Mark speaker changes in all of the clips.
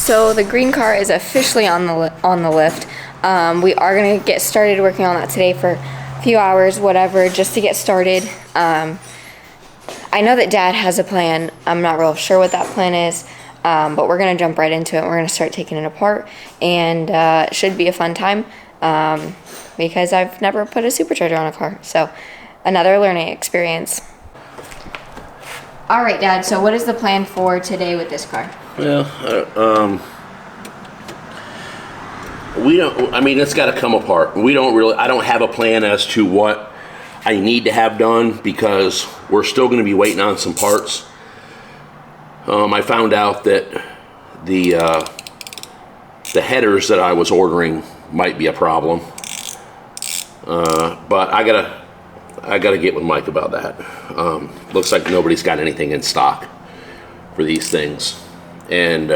Speaker 1: So the green car is officially on the lift. We are gonna get started working on that today for a few hours, whatever, just to get started. I know that Dad has a plan. I'm not real sure what that plan is, but we're gonna jump right into it. We're gonna start taking it apart, and it should be a fun time because I've never put a supercharger on a car. So another learning experience. All right, Dad, so what is the plan for today with this car?
Speaker 2: Well, it's got to come apart. I don't have a plan as to what I need to have done because we're still going to be waiting on some parts. I found out that the headers that I was ordering might be a problem. But I gotta get with Mike about that. Looks like nobody's got anything in stock for these things. And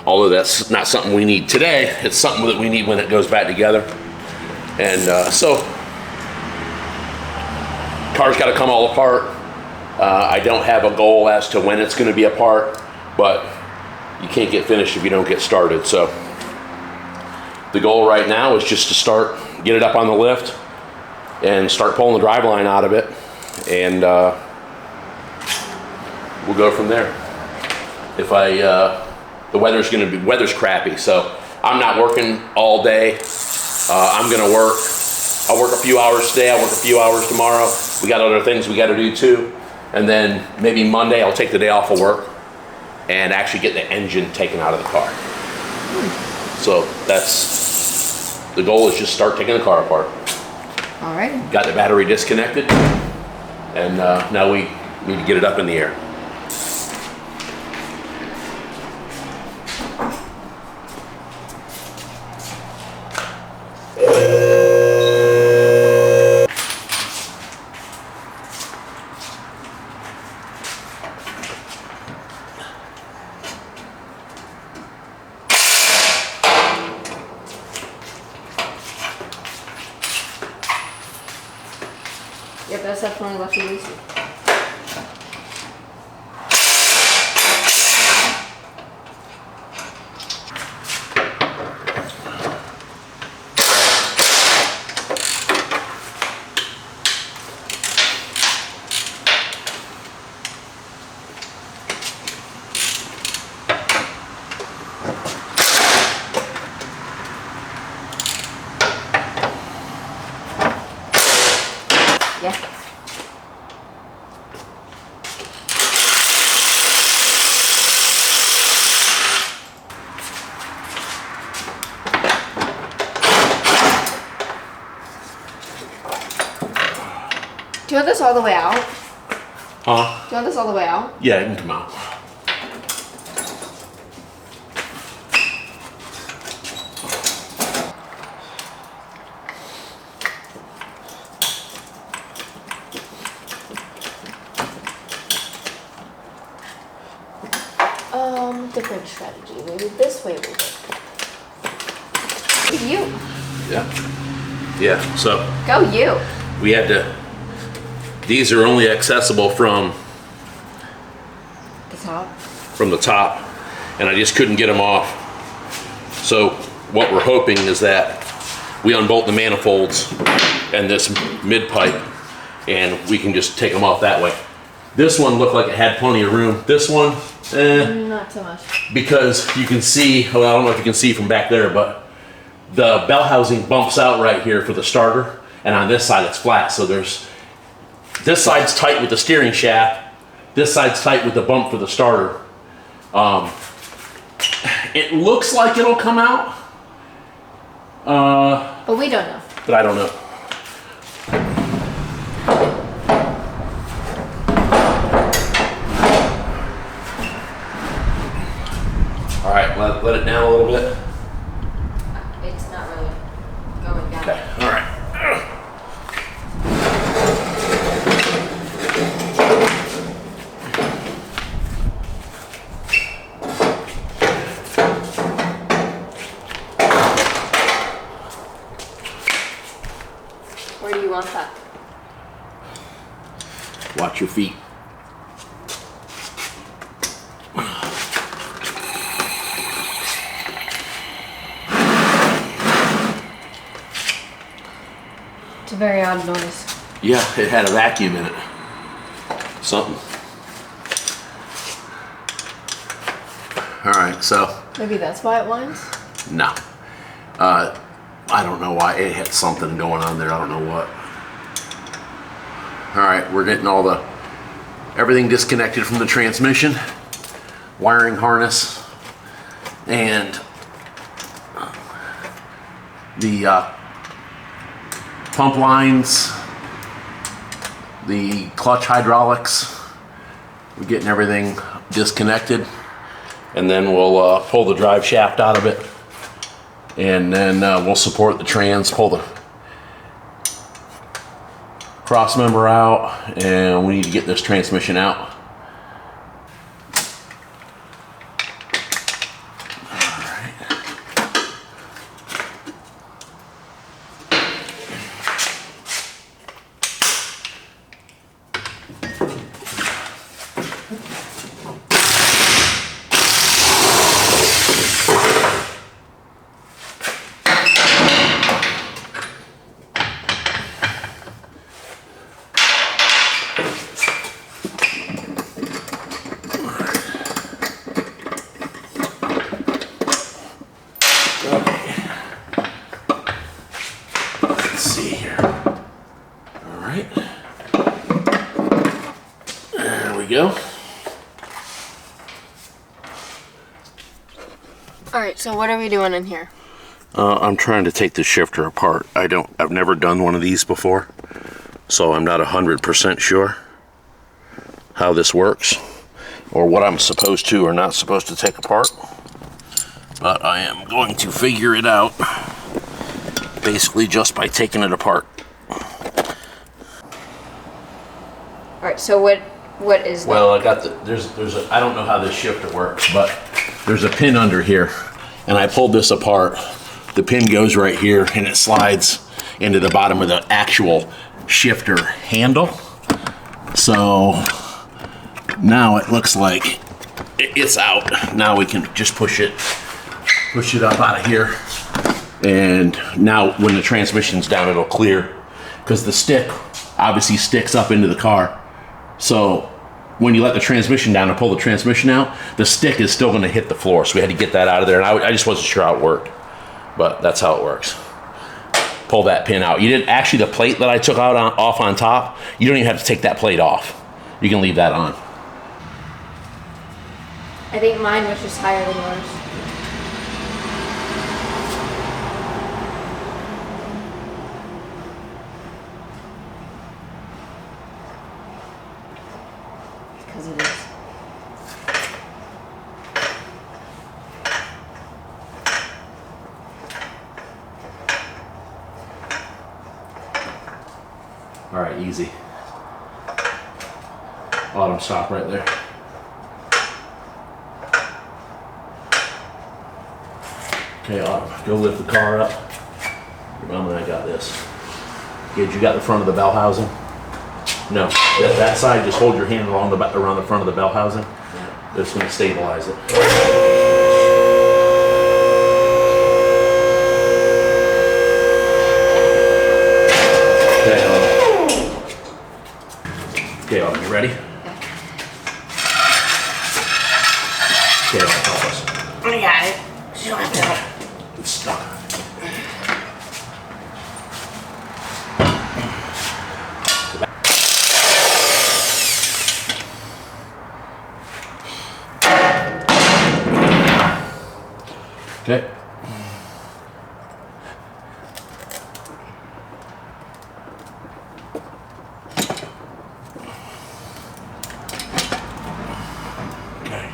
Speaker 2: although that's not something we need today, it's something that we need when it goes back together. And so, car's got to come all apart. I don't have a goal as to when it's going to be apart, but you can't get finished if you don't get started. So the goal right now is just to get it up on the lift and start pulling the driveline out of it, and we'll go from there. The weather's crappy, so I'm not working all day. I'll work a few hours today, I'll work a few hours tomorrow. We got other things we gotta do too. And then maybe Monday I'll take the day off of work and actually get the engine taken out of the car. So the goal is just start taking the car apart.
Speaker 1: All right. Got
Speaker 2: the battery disconnected, and now we need to get it up in the air.
Speaker 1: Yep, that's definitely left you loose. Yeah. Do you want this all the way out?
Speaker 2: Huh?
Speaker 1: Do you want this all the way out?
Speaker 2: Yeah, it can come out.
Speaker 1: Different strategy. Maybe this way will work. You.
Speaker 2: Yeah, so.
Speaker 1: Go you.
Speaker 2: We had to, these are only accessible from
Speaker 1: the
Speaker 2: top, and I just couldn't get them off. So what we're hoping is that we unbolt the manifolds and this mid pipe, and we can just take them off that way. This one looked like it had plenty of room. This one,
Speaker 1: not so much.
Speaker 2: Because you can see, well, I don't know if you can see from back there, but the bell housing bumps out right here for the starter, and on this side it's flat. So this side's tight with the steering shaft, this side's tight with the bump for the starter. It looks like it'll come out,
Speaker 1: but we don't know.
Speaker 2: But I don't know. All right, let it down a little bit.
Speaker 1: It's not really going down.
Speaker 2: Okay, all right.
Speaker 1: Where do you want that?
Speaker 2: Watch your feet.
Speaker 1: very odd noise.
Speaker 2: Yeah, it had a vacuum in it. Something. All right, so.
Speaker 1: Maybe that's why it whines?
Speaker 2: No. I don't know why. It had something going on there. I don't know what. All right, we're getting everything disconnected from the transmission, wiring harness, and the pump lines, the clutch hydraulics. We're getting everything disconnected, and then we'll pull the drive shaft out of it, and then we'll support the trans, pull the cross member out, and we need to get this transmission out. Go.
Speaker 1: All right, so what are we doing in here?
Speaker 2: I'm trying to take the shifter apart. I've never done one of these before, so I'm not 100% sure how this works or what I'm supposed to or not supposed to take apart. But I am going to figure it out basically just by taking it apart.
Speaker 1: All right, so what is that?
Speaker 2: Well, I got I don't know how this shifter works, but there's a pin under here, and I pulled this apart. The pin goes right here, and it slides into the bottom of the actual shifter handle. So now it looks like it's out. Now we can just push it up out of here, and now when the transmission's down, it'll clear, because the stick obviously sticks up into the car. So when you let the transmission down and pull the transmission out, the stick is still going to hit the floor. So we had to get that out of there, and I just wasn't sure how it worked, but that's how it works. Pull that pin out. You didn't actually, the plate that I took out off on top, you don't even have to take that plate off. You can leave that on.
Speaker 1: I think mine was just higher than yours. Because it is.
Speaker 2: All right, easy. Autumn, stop right there. Okay, Autumn, go lift the car up. Your mom and I got this. Gage, you got the front of the bell housing? No, that side, just hold your hand around the front of the bell housing. Yeah. Just gonna stabilize it. Okay, Autumn, you ready? Okay, Autumn, help us.
Speaker 1: I got it. You don't have to help.
Speaker 2: It's stuck. Okay. Okay.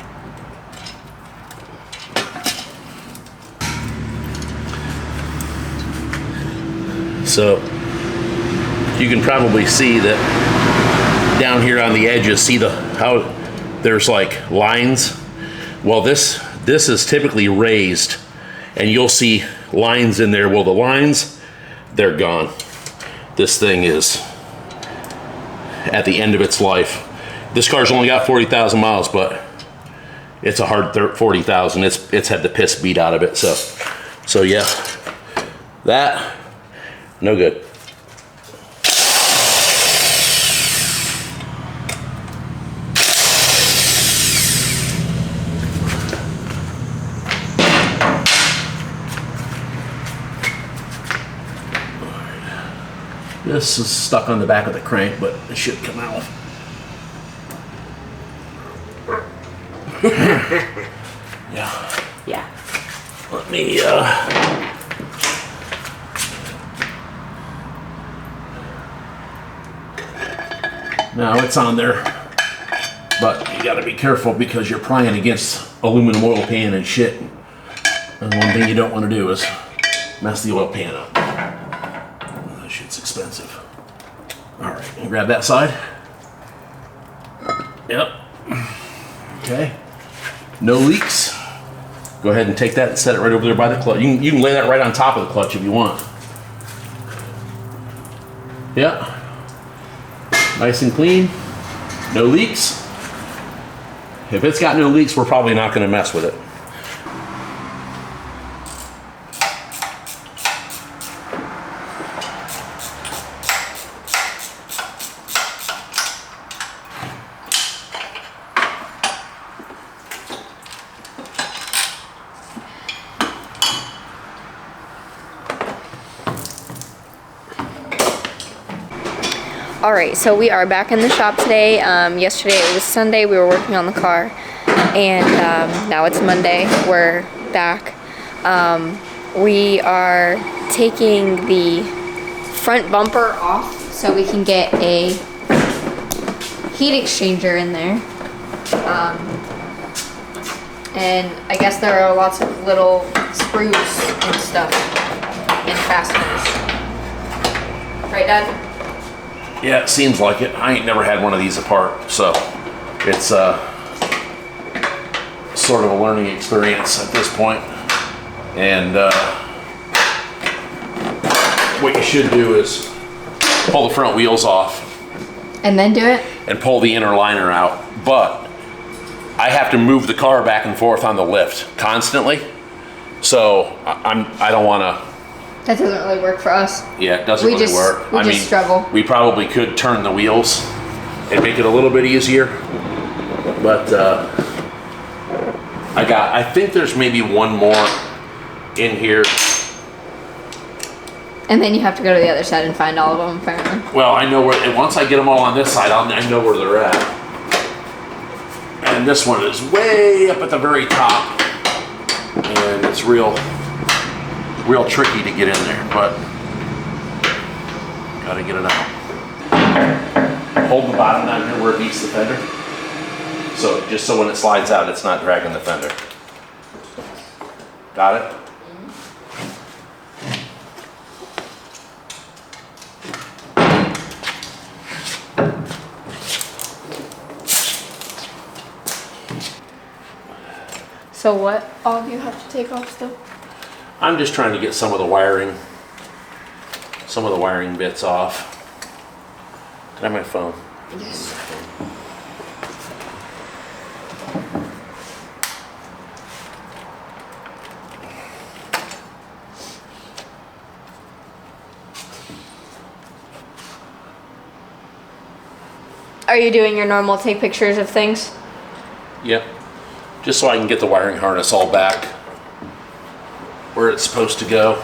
Speaker 2: So you can probably see that down here on the edges, see how there's like lines. Well, this is typically raised, and you'll see lines in there. Well, the lines, they're gone. This thing is at the end of its life. This car's only got 40,000 miles, but it's a hard 40,000. It's had the piss beat out of it. So yeah, that no good. This is stuck on the back of the crank, but it should come out. Yeah.
Speaker 1: Yeah.
Speaker 2: Let me, now it's on there, but you gotta be careful because you're prying against aluminum oil pan and shit. And one thing you don't want to do is mess the oil pan up. That shit's expensive. All right, you grab that side. Yep. Okay. No leaks. Go ahead and take that and set it right over there by the clutch. You can lay that right on top of the clutch if you want. Yeah. Nice and clean. No leaks. If it's got no leaks, we're probably not going to mess with it.
Speaker 1: All right, so we are back in the shop today. Yesterday it was Sunday, we were working on the car, and now it's Monday, we're back. We are taking the front bumper off so we can get a heat exchanger in there. And I guess there are lots of little screws and stuff and fasteners. Right, Dad?
Speaker 2: Yeah, it seems like it. I ain't never had one of these apart, so it's sort of a learning experience at this point. And what you should do is pull the front wheels off.
Speaker 1: And then do it?
Speaker 2: And pull the inner liner out. But I have to move the car back and forth on the lift constantly. So I don't want to.
Speaker 1: That doesn't really work for us.
Speaker 2: Yeah, it doesn't really work.
Speaker 1: We just struggle.
Speaker 2: We probably could turn the wheels and make it a little bit easier. But I think there's maybe one more in here.
Speaker 1: And then you have to go to the other side and find all of them, apparently.
Speaker 2: Well, I know where, and once I get them all on this side, I know where they're at. And this one is way up at the very top. And it's real tricky to get in there, but gotta get it out. Hold the bottom down here where it meets the fender. So just so when it slides out, it's not dragging the fender. Got it?
Speaker 1: So what all of you have to take off still?
Speaker 2: I'm just trying to get some of the wiring bits off. Can I have my phone?
Speaker 1: Yes. Are you doing your normal take pictures of things?
Speaker 2: Yep. Just so I can get the wiring harness all back where it's supposed to go.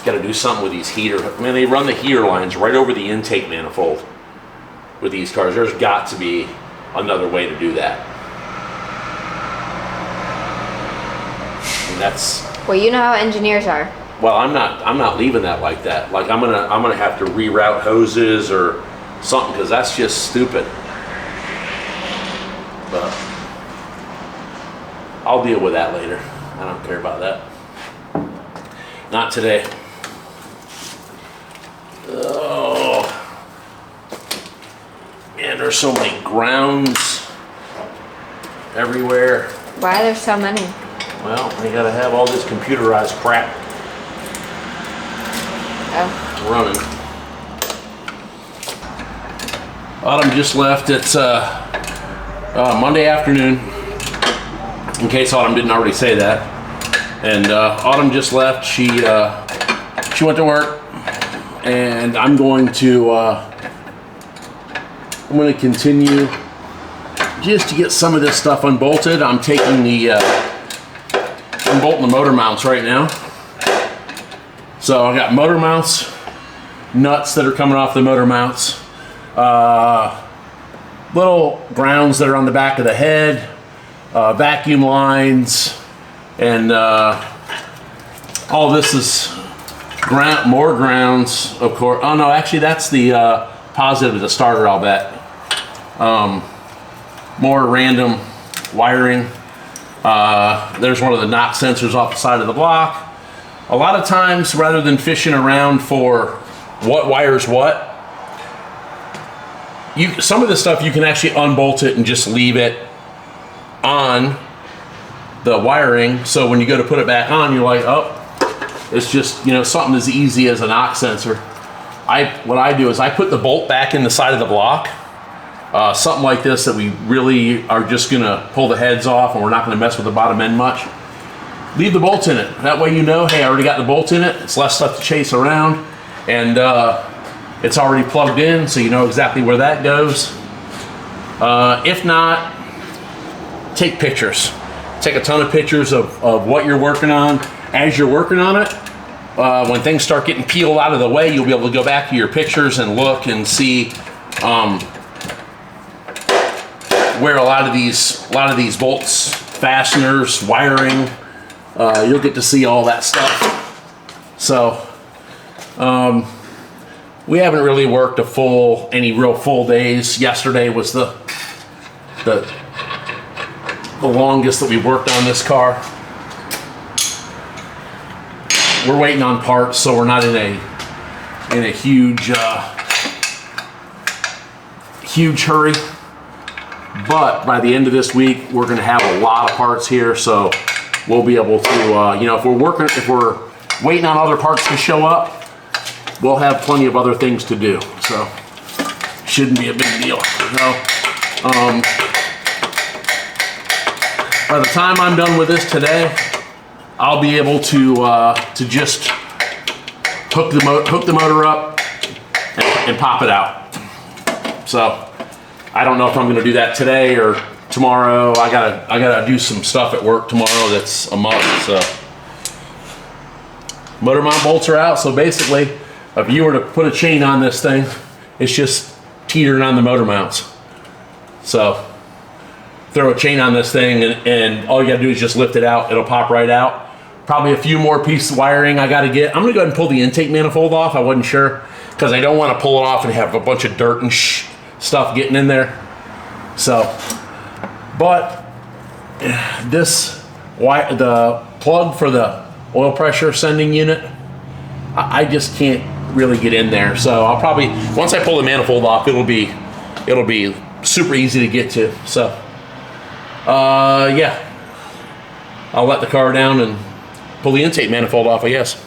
Speaker 2: Got to do something with these heater. Man, they run the heater lines right over the intake manifold with these cars. There's got to be another way to do that. And that's.
Speaker 1: Well, you know how engineers are.
Speaker 2: Well, I'm not leaving that like that. Like I'm gonna have to reroute hoses or something because that's just stupid. But I'll deal with that later. I don't care about that. Not today. Oh. Man, there's so many grounds everywhere.
Speaker 1: Why are there so many?
Speaker 2: Well, they gotta have all this computerized crap running. Autumn just left. It's Monday afternoon. In case Autumn didn't already say that. And Autumn just left. She went to work, and I'm going to continue just to get some of this stuff unbolted. I'm taking the unbolting the motor mounts right now. So I got motor mounts nuts that are coming off the motor mounts, little grounds that are on the back of the head, vacuum lines, and all this is more grounds, of course. Oh no, actually that's the positive of the starter, I'll bet. More random wiring. There's one of the knock sensors off the side of the block. A lot of times, rather than fishing around for what wires what, some of this stuff you can actually unbolt it and just leave it on the wiring. So when you go to put it back on, you're like, oh, it's just, something as easy as a knock sensor. What I do is I put the bolt back in the side of the block. Something like this that we really are just gonna pull the heads off and we're not gonna mess with the bottom end much. Leave the bolts in it. That way hey, I already got the bolt in it. It's less stuff to chase around, and it's already plugged in, so you know exactly where that goes. If not, take pictures. Take a ton of pictures of what you're working on. As you're working on it, when things start getting peeled out of the way, you'll be able to go back to your pictures and look and see where a lot of these bolts, fasteners, wiring, you'll get to see all that stuff. So we haven't really worked any real full days. Yesterday was the longest that we've worked on this car. We're waiting on parts, so we're not in a huge hurry. But by the end of this week, we're going to have a lot of parts here, so we'll be able to, if we're waiting on other parts to show up, we'll have plenty of other things to do. So shouldn't be a big deal. By the time I'm done with this today, I'll be able to just hook the motor up and pop it out. So I don't know if I'm going to do that today or tomorrow. I gotta do some stuff at work tomorrow that's a must. So motor mount bolts are out. So basically, if you were to put a chain on this thing, it's just teetering on the motor mounts. So throw a chain on this thing and all you gotta do is just lift it out. It'll pop right out. Probably a few more pieces of wiring I gotta get. I'm gonna go ahead and pull the intake manifold off. I wasn't sure because I don't want to pull it off and have a bunch of dirt and stuff getting in there. So, but the plug for the oil pressure sending unit, I just can't really get in there. So I'll probably, once I pull the manifold off, it'll be super easy to get to. So yeah, I'll let the car down and pull the intake manifold off, I guess.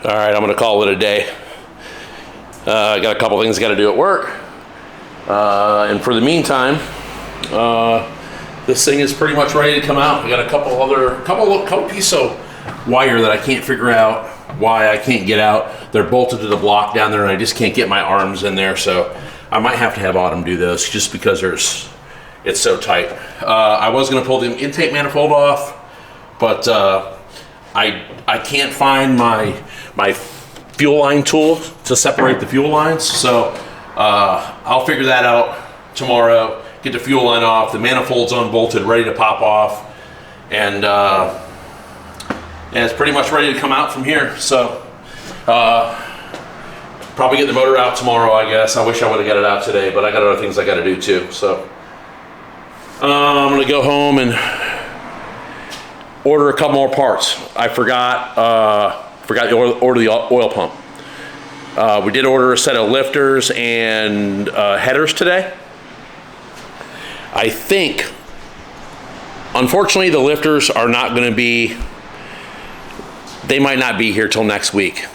Speaker 2: All right, I'm gonna call it a day. I got a couple things I gotta do at work. And for the meantime, this thing is pretty much ready to come out. I got a couple pieces of wire that I can't figure out why I can't get out. They're bolted to the block down there and I just can't get my arms in there. So I might have to have Autumn do this just because it's so tight. I was gonna pull the intake manifold off, but I can't find my fuel line tool to separate the fuel lines. So I'll figure that out tomorrow, get the fuel line off, the manifold's unbolted, ready to pop off, and it's pretty much ready to come out from here. So probably get the motor out tomorrow, I guess. I wish I would have got it out today, but I got other things I got to do too. So I'm gonna go home and order a couple more parts. I forgot to order the oil pump. We did order a set of lifters and headers today. I think, unfortunately, the lifters are not going to be, they might not be here till next week.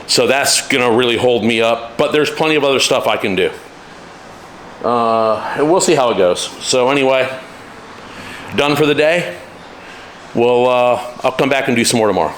Speaker 2: So that's going to really hold me up, but there's plenty of other stuff I can do. And we'll see how it goes. So anyway, done for the day. I'll come back and do some more tomorrow.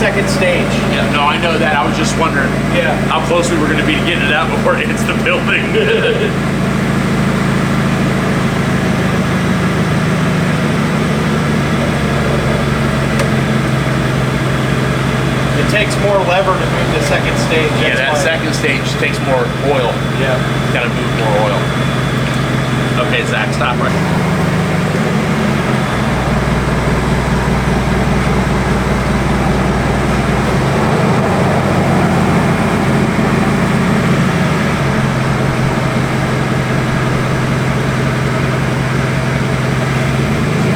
Speaker 3: second stage.
Speaker 2: Yeah, no, I know that. I was just wondering how close we were going to be to getting it out before it hits the building.
Speaker 3: It takes more lever to move the second stage.
Speaker 2: Yeah, that second stage takes more oil.
Speaker 3: Yeah.
Speaker 2: Got to move more oil. Okay, Zach, stop right here.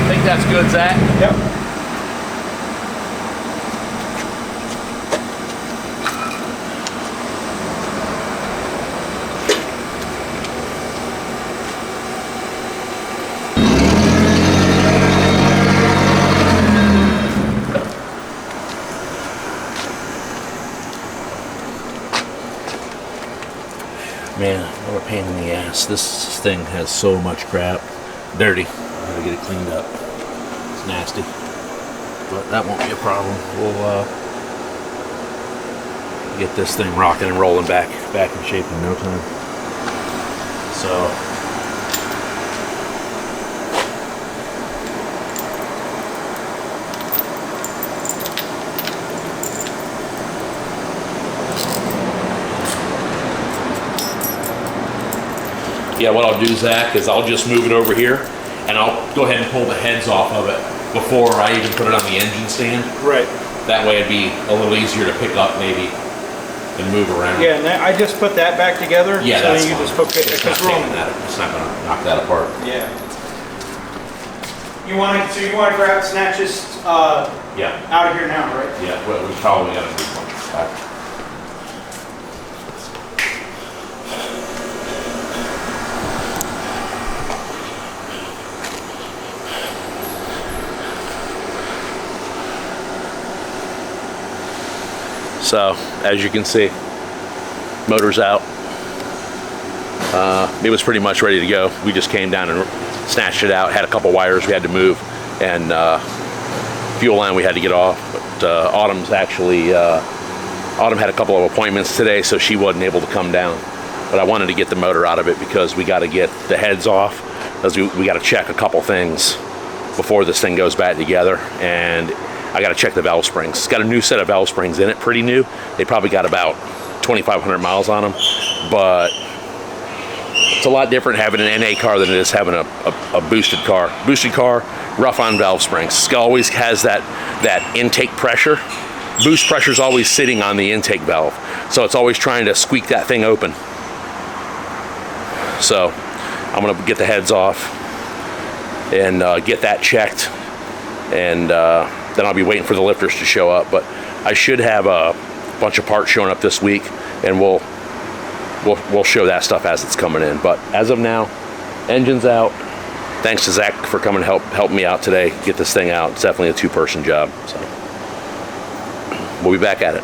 Speaker 2: Think that's good, Zach?
Speaker 3: Yep.
Speaker 2: Man, what a pain in the ass. This thing has so much crap. Dirty. Gotta get it cleaned up. It's nasty. But that won't be a problem. We'll get this thing rocking and rolling back in shape in no time. So yeah, what I'll do, Zach, is I'll just move it over here and I'll go ahead and pull the heads off of it before I even put it on the engine stand.
Speaker 3: Right.
Speaker 2: That way it'd be a little easier to pick up maybe and move around.
Speaker 3: Yeah, and I just put that back together.
Speaker 2: Yeah,
Speaker 3: so
Speaker 2: that's
Speaker 3: then you
Speaker 2: fine.
Speaker 3: just hook it.
Speaker 2: It's not
Speaker 3: Because we're
Speaker 2: taking that. It's not gonna knock that apart.
Speaker 3: Yeah. You want to grab snatches
Speaker 2: Yeah.
Speaker 3: out of here now, right?
Speaker 2: Yeah, well, we probably gotta move one back. So, as you can see, motor's out. It was pretty much ready to go. We just came down and snatched it out, had a couple wires we had to move, and fuel line we had to get off. But Autumn had a couple of appointments today, so she wasn't able to come down. But I wanted to get the motor out of it because we got to get the heads off, because we got to check a couple things before this thing goes back together. And I got to check the valve springs. It's got a new set of valve springs in it, pretty new. They probably got about 2,500 miles on them, but it's a lot different having an NA car than it is having a boosted car. Boosted car, rough on valve springs. It always has that intake pressure. Boost pressure is always sitting on the intake valve, so it's always trying to squeak that thing open. So I'm gonna get the heads off and get that checked, and then I'll be waiting for the lifters to show up. But I should have a bunch of parts showing up this week, and we'll show that stuff as it's coming in. But as of now, engine's out. Thanks to Zach for coming to help me out today, get this thing out. It's definitely a two-person job. So we'll be back at it.